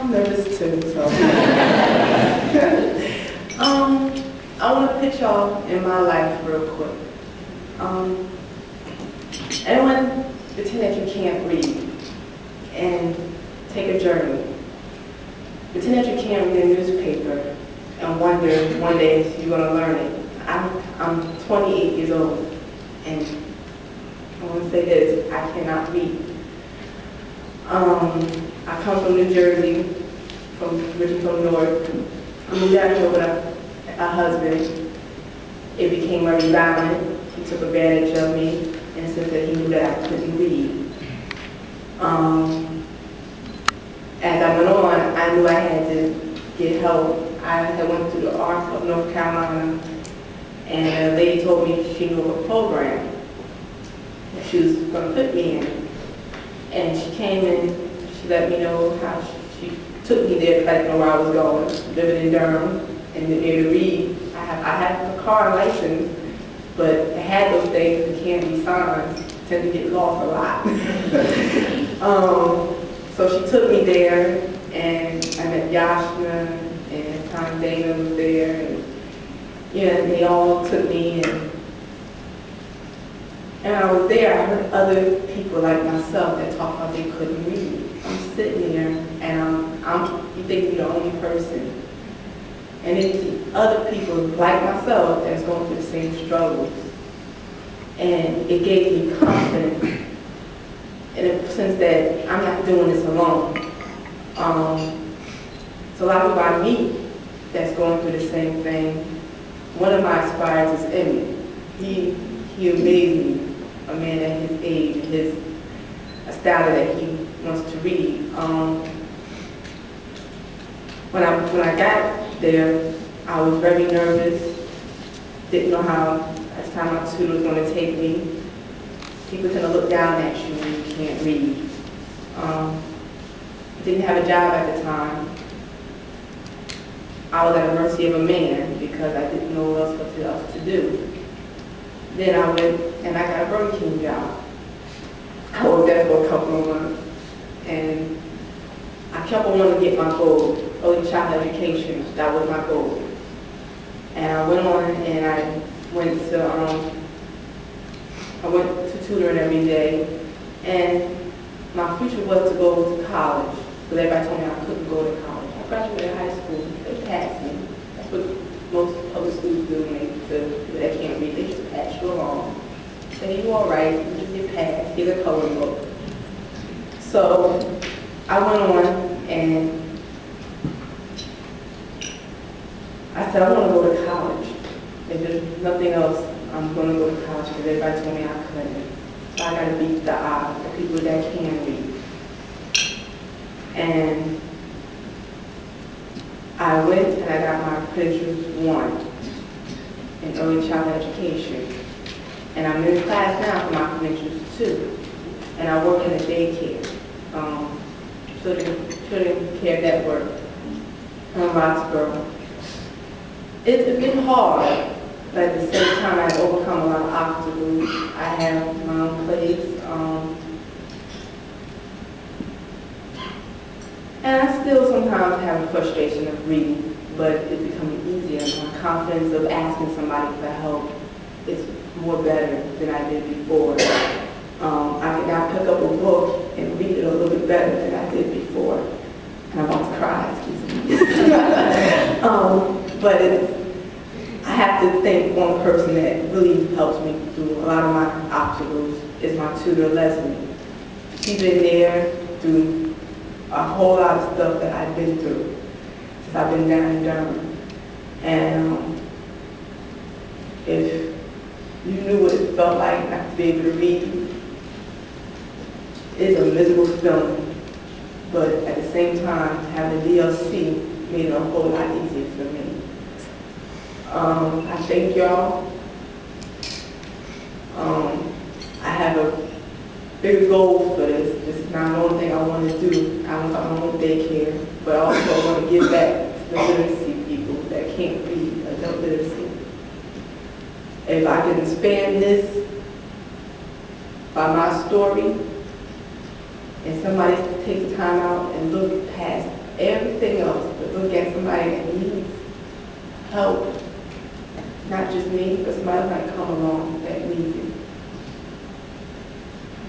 I'm nervous too, so. I want to put y'all in my life real quick. Everyone pretend that you can't read and take a journey. Pretend that you can't read a newspaper and wonder one day if you're going to learn it. I'm 28 years old, and I want to say this, I cannot read. I come from New Jersey, originally from North. I moved out here with a husband. It became very violent. He took advantage of me and said that he knew that I couldn't read. As I went on, I knew I had to get help. I had went to the Arts of North Carolina, and a lady told me she knew of a program that she was going to put me in. And she came in, she let me know how she took me there because I didn't know where I was going. Living in Durham and didn't be able to read. I have a car license, but I had those things that can't be signs. Tend to get lost a lot. So she took me there, and I met Yashna, and Tom Dana was there, and they all took me, and I was there. I heard other people like myself that talked about they couldn't read. I'm sitting there, and you think you're the only person, and then you see other people like myself that's going through the same struggles, and it gave me confidence in the sense that I'm not doing this alone. So a lot of people I meet that's going through the same thing. One of my inspires is Emmett. He amazed me, a man at his age, a style that he wants to read. When I got there, I was very nervous. Didn't know how much time my tutor was going to take me. People tend to look down at you when you can't read. Didn't have a job at the time. I was at the mercy of a man because I didn't know what else to do. Then I went and I got a Burger King job. I worked there for a couple of months, and I kept on wanting to get my goal, early child education. That was my goal. And I went on and I went to tutoring every day, and my future was to go to college, but everybody told me I couldn't go to college. I graduated high school, they passed me. That's what most public schools do when people that can't read, they just pass you along. Say you're all right, you just get passed, here's a coloring book. So I went on and I said I want to go to college. If there's nothing else, I'm going to go to college because everybody told me I couldn't. So I got to beat the odds, the people that can read. And I went and I got my credentials wont in early child education. And I'm in class now for my credentials too. And I work in a daycare, children care network in Roxborough. It's been hard. But at the same time, I've overcome a lot of obstacles. I have my own place. And I still sometimes have a frustration of reading, but it's becoming easier. My confidence of asking somebody for help is more better than I did before. I can now pick up a book and read it a little bit better than I did before. And I'm about to cry, excuse me. But I have to thank one person that really helps me through a lot of my obstacles is my tutor, Leslie. She's been there through a whole lot of stuff that I've been through since I've been down in Durham. And if you knew what it felt like not to be able to read, it's a miserable feeling. But at the same time, having the DLC made it a whole lot easier for me. I thank y'all. I have a bigger goal for this. This is not the only thing I want to do. I want to start my own daycare, but I also want to give back to the literacy people that can't read, adult literacy. If I can expand this by my story, and somebody takes time out and look past everything else, but look at somebody that needs help. Not just me, but somebody might come along that needs it.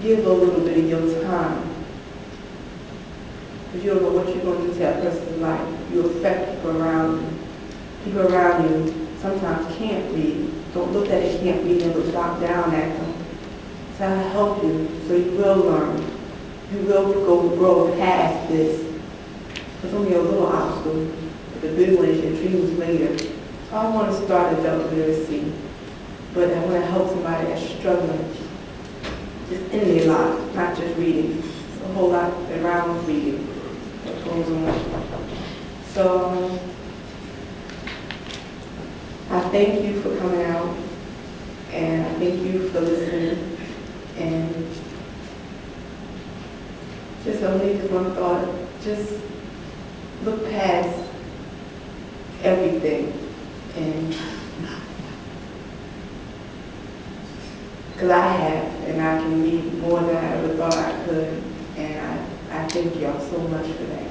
Give a little bit of your time. Because you don't know what you're going to do to that person's life. You affect people around you. People around you sometimes can't read. Don't look that they can't read and look down at them. So I help you so you will learn. You will grow past this. It's only a little obstacle, but the big one is your dreams later. So I want to start adult literacy, but I want to help somebody that's struggling just in their life, not just reading. It's a whole lot around reading that goes on. So I thank you for coming out, and I thank you for listening, and just only with one thought, just look past everything, and because I have, and I can read more than I ever thought I could, and I thank y'all so much for that.